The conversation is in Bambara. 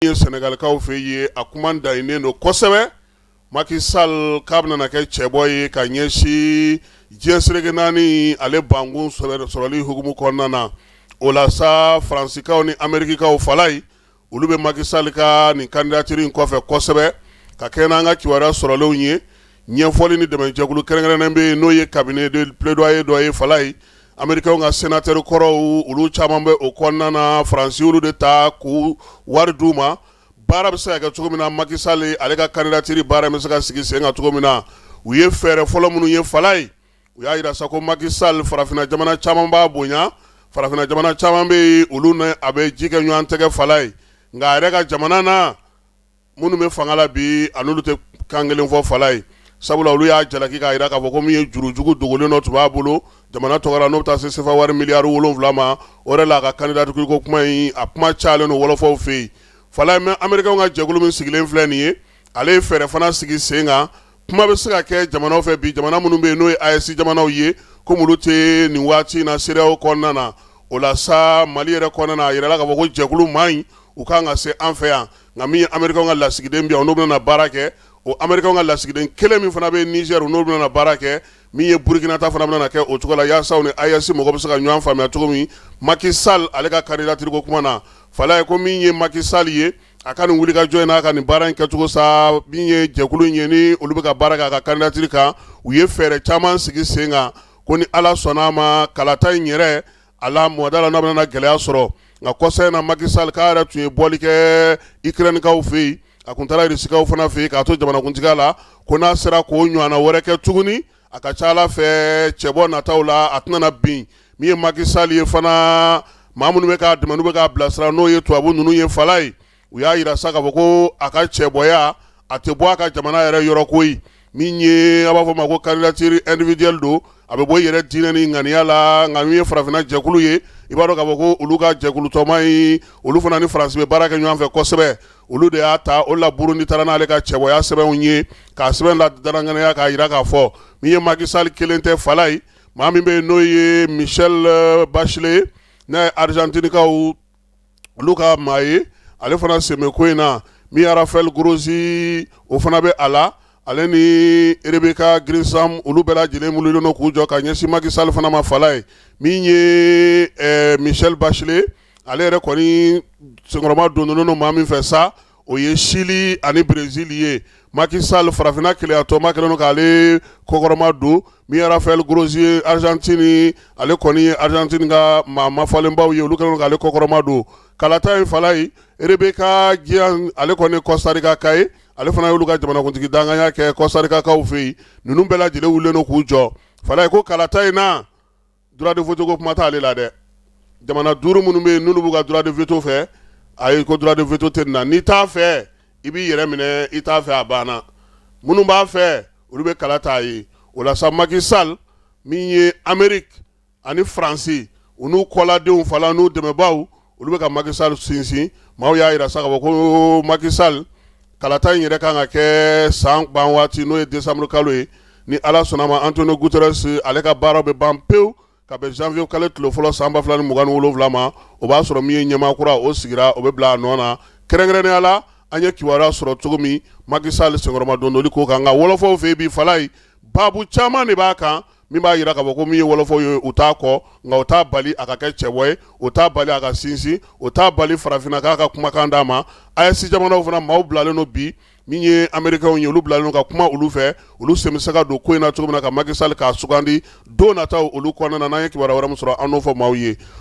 Senegalkaw fe ye a kuma dainen no kosɛbɛ Macky Sall kabna na kɛ cɛbɔ ye ka ɲɛsi diɲɛsirige naani ale bangun sɔrɔli hukumu kɔnɔna na o la sa Faransikaw ni Amerikikaw falai olu bɛ Macky Sall ka nin candidature in kɔfɛ kosɛbɛ ka kɛ n'an ka kibaruya sɔrɔlenw ye ɲɛfɔli ni dɛmɛjɛkulu kɛrɛnkɛrɛnnen bɛ n'o ye cabinet de plaidoyer dɔ ye falai Amerikɛnw ka sénateur kɔrɔw olu caman bɛ o kɔnɔna na Faransi olu de ta k'u wari d'u ma baara bɛ se ka kɛ cogo min na Macky Sall ale ka candidature baara bɛ se ka sigi sen kan cogo min na u ye fɛɛrɛ fɔlɔ minnu ye falai u y'a yira sa ko Macky Sall farafinna jamana caman b'a bonya farafinna jamana caman bɛ olu na a bɛ ji kɛ ɲɔgɔn tɛgɛ falai nka a yɛrɛ ka jamana na minnu bɛ fanga la bi an'olu tɛ kan kelen fɔ falai sabula olu y'a jalaki k'a yira k'a fɔ ko min ye jurujugu dogolen dɔ tun b'a bolo jamana tɔgɔra n'o bɛ taa se sefa wari miliyari 7 ma o de la a ka candidature ko kuma in a kuma cayalen don wɔlɔfɔw fɛ yen falai mɛ Amerikɛnw ka jɛkulu min sigilen filɛ nin ye ale ye fɛɛrɛ fana sigi sen kan kuma bɛ se ka kɛ jamanaw fɛ bi jamana minnu bɛ yen n'o ye AES jamanaw ye komi olu tɛ nin waati in na CEDEAO kɔnɔna na o la sa Mali yɛrɛ kɔnɔna na a yirala k'a fɔ ko jɛkulu man ɲi u kan ka se an fɛ yan nka min ye Amerikɛnw ka lasigiden bi yan n'o bɛna baara kɛ o Amerikɛnw ka lasigiden kelen min fana bɛ Niger n'o bɛna baara kɛ min ye Burkina ta fana bɛna kɛ o cogo la yaasa u ni AES mɔgɔ bɛ se ka ɲɔgɔn faamuya cogo min Macky Sall ale ka candidature ko kuma na falai ko min ye Macky Sall ye a ka nin wuli ka jɔ in n'a ka nin baara in kɛcogo sa min ye jɛkulu in ye ni olu bɛ ka baara kɛ a ka candidature kan u ye fɛɛrɛ caman sigi sen kan ko ni Ala sɔnna a ma kalata in yɛrɛ ala mɔda la n'a bɛna gɛlɛya sɔrɔ nka kɔsa in na Macky Sall k'a yɛrɛ tun ye bɔli kɛ Ukrainekaw fɛ yen a kun taara Rusikaw fana fɛ yen k'a to jamanakuntigiya la ko n'a sera k'o ɲɔgɔnna wɛrɛ kɛ tuguni a ka ca Ala fɛ cɛbɔ nataw la a tɛna bin min ye Macky Sall ye fana maa minnu bɛ k'a dɛmɛ n'u bɛ k'a bilasira n'o ye tubabu ninnu ye falai u y'a yira sa k'a fɔ ko a ka cɛbɔya a tɛ bɔ a ka jamana yɛrɛ yɔrɔ koyi min ye a b'a fɔ ma ko candidature individuelle don a bɛ bɔ i yɛrɛ diinɛ ni ŋaniya la nka min ye farafinna jɛkulu ye i b'a dɔn k'a fɔ ko olu ka jɛkulu tɔma in olu fana ni Faransi bɛ baara kɛ ɲɔgɔn fɛ kosɛbɛ olu de y'a ta o la Burundi taara n'ale ka cɛbɔya sɛbɛnw ye k'a sɛbɛn la daranganiya k'a yira k'a fɔ min ye Macky Sall kelen tɛ falai maa min bɛ yen n'o ye Michel Bachelet n'a ye Argentinikaw olu ka maa ye ale fana sɛmɛ ko in na min ye Raphaël Grossi o fana bɛ a la ale ni Rebecca Grinsham olu bɛɛ lajɛlen wililen don k'u jɔ ka ɲɛsin Macky Sall fana ma falai min ye Michel Bachelet ale yɛrɛ kɔni senkɔrɔma donnen don maa min fɛ sa o ye Chili ani Brésil ye Macky Sall farafinna keleyatɔma kɛlen don k'ale kɔkɔrɔma don min ye Raphaël Grossi ye Argentine ale kɔni ye Argentine ka maa mafalenbaw ye olu kɛlen don k'ale kɔkɔrɔma don kalata in falai Rebecca Guian ale kɔni Costa Rica ka ye ale fana y'olu ka jamanakuntigi danganya kɛ Costa Rica kaw fɛ yen ninnu bɛɛ lajɛlen wulilen don k'u jɔ falai ko kalata in na droit de veto ko kuma t'ale la dɛ jamana 5 minnu bɛ yen n'olu b'u ka droit de veto fɛ ayi ko droit de veto tɛ nin na n'i t'a fɛ i b'i yɛrɛ minɛ i t'a fɛ a banna minnu b'a fɛ olu bɛ kala t'a ye o la sa Macky Sall min ye Amérique ani Faransi u n'u kɔladenw fala n'u dɛmɛbaaw olu bɛ ka Macky Sall sinsin maaw y'a yira sa ka fɔ ko Macky Sall kalata in yɛrɛ kan ka kɛ san ban waati n'o ye décembre kalo ye ni Ala sɔnna ma Antonio Guterres ale ka baaraw bɛ ban pewu ka bɛn janvier kalo tile fɔlɔ san 2027 ma o b'a sɔrɔ min ye ɲɛmaa kura o sigira o bɛ bila a nɔ na kɛrɛnkɛrɛnnenya la an ye kibaruya sɔrɔ cogo min Macky Sall senkɔrɔma dondoli ko kan nka wɔlɔfɔw fɛ bi falai baabu caman de b'a kan min b'a yira k'a fɔ ko min ye wɔlɔfɔw ye u t'a kɔ nka o t'a bali a ka kɛ cɛbɔ ye o t'a bali a ka sinsin o t'a bali farafinna k'a ka kumakan d'a ma AES jamanaw fana maaw bilalen don bi min ye Amerikɛnw ye olu bilalen don ka kuma olu fɛ olu sen bɛ se ka don ko in na cogo min na ka Macky Sall k'a sugandi don nataw olu kɔnɔna na n'an ye kibaruya wɛrɛ min sɔrɔ an n'o fɔ maaw ye